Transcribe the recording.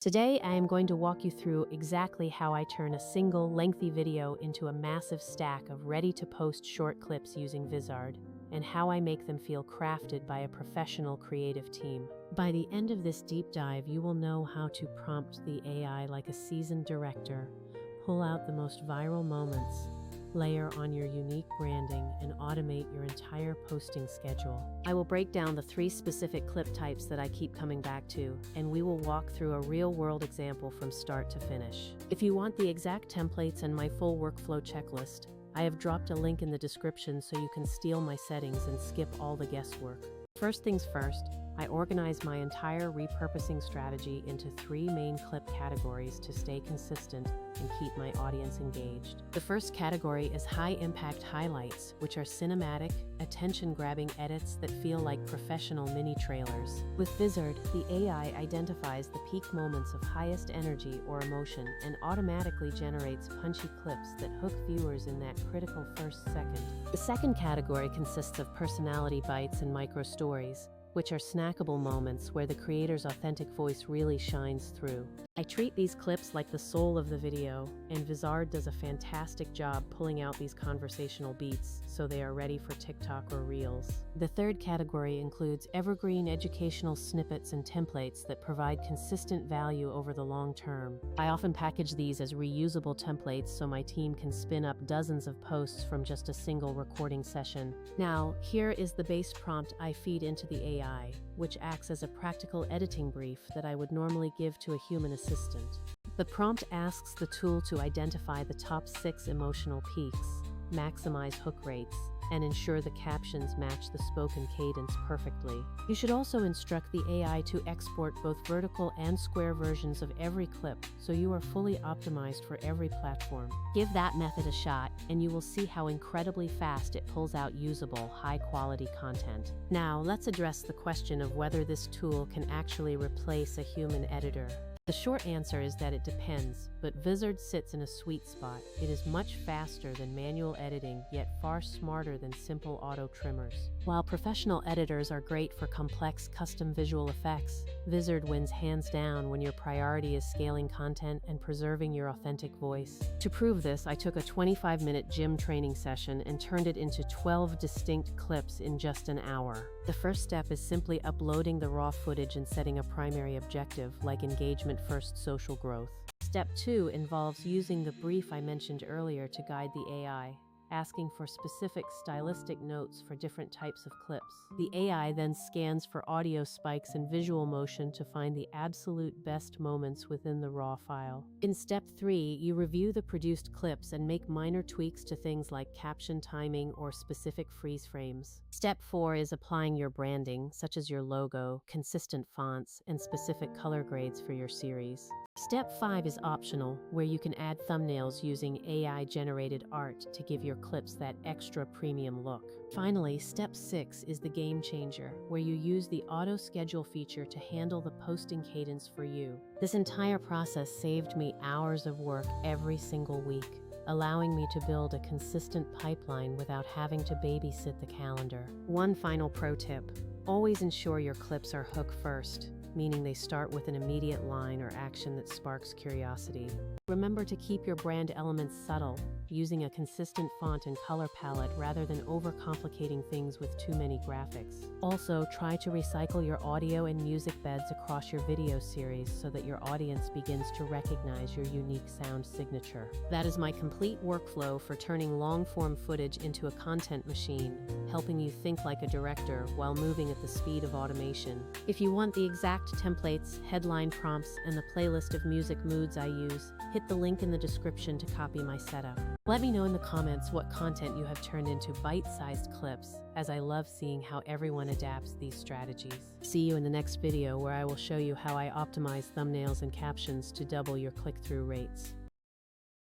Today, I am going to walk you through exactly how I turn a single, lengthy video into a massive stack of ready-to-post short clips using Vizard, and how I make them feel crafted by a professional creative team. By the end of this deep dive, you will know how to prompt the AI like a seasoned director, pull out the most viral moments, layer on your unique branding, and automate your entire posting schedule. I will break down the 3 specific clip types that I keep coming back to, and we will walk through a real-world example from start to finish. If you want the exact templates and my full workflow checklist, I have dropped a link in the description so you can steal my settings and skip all the guesswork. First things first, I organize my entire repurposing strategy into 3 main clip categories to stay consistent and keep my audience engaged. The first category is high-impact highlights, which are cinematic, attention-grabbing edits that feel like professional mini-trailers. With Vizard, the AI identifies the peak moments of highest energy or emotion and automatically generates punchy clips that hook viewers in that critical first second. The second category consists of personality bites and micro-stories, which are snackable moments where the creator's authentic voice really shines through. I treat these clips like the soul of the video, and Vizard does a fantastic job pulling out these conversational beats so they are ready for TikTok or Reels. The third category includes evergreen educational snippets and templates that provide consistent value over the long term. I often package these as reusable templates so my team can spin up dozens of posts from just a single recording session. Now, here is the base prompt I feed into the AI, which acts as a practical editing brief that I would normally give to a human assistant. The prompt asks the tool to identify the top 6 emotional peaks, maximize hook rates, and ensure the captions match the spoken cadence perfectly. You should also instruct the AI to export both vertical and square versions of every clip so you are fully optimized for every platform. Give that method a shot, and you will see how incredibly fast it pulls out usable, high-quality content. Now, let's address the question of whether this tool can actually replace a human editor. The short answer is that it depends, but Vizard sits in a sweet spot. It is much faster than manual editing, yet far smarter than simple auto trimmers. While professional editors are great for complex custom visual effects, Vizard wins hands down when your priority is scaling content and preserving your authentic voice. To prove this, I took a 25-minute gym training session and turned it into 12 distinct clips in just an hour. The first step is simply uploading the raw footage and setting a primary objective, like engagement-first social growth. Step 2 involves using the brief I mentioned earlier to guide the AI, asking for specific stylistic notes for different types of clips. The AI then scans for audio spikes and visual motion to find the absolute best moments within the raw file. In step 3, you review the produced clips and make minor tweaks to things like caption timing or specific freeze frames. Step 4 is applying your branding, such as your logo, consistent fonts, and specific color grades for your series. Step 5 is optional, where you can add thumbnails using AI-generated art to give your clips that extra premium look. Finally, step 6 is the game changer, where you use the auto-schedule feature to handle the posting cadence for you. This entire process saved me hours of work every single week, allowing me to build a consistent pipeline without having to babysit the calendar. One final pro tip: always ensure your clips are hook first, meaning they start with an immediate line or action that sparks curiosity. Remember to keep your brand elements subtle, using a consistent font and color palette rather than overcomplicating things with too many graphics. Also, try to recycle your audio and music beds across your video series so that your audience begins to recognize your unique sound signature. That is my complete workflow for turning long-form footage into a content machine, helping you think like a director while moving at the speed of automation. If you want the exact templates, headline prompts, and the playlist of music moods I use, hit the link in the description to copy my setup. Let me know in the comments what content you have turned into bite-sized clips, as I love seeing how everyone adapts these strategies. See you in the next video, where I will show you how I optimize thumbnails and captions to double your click-through rates.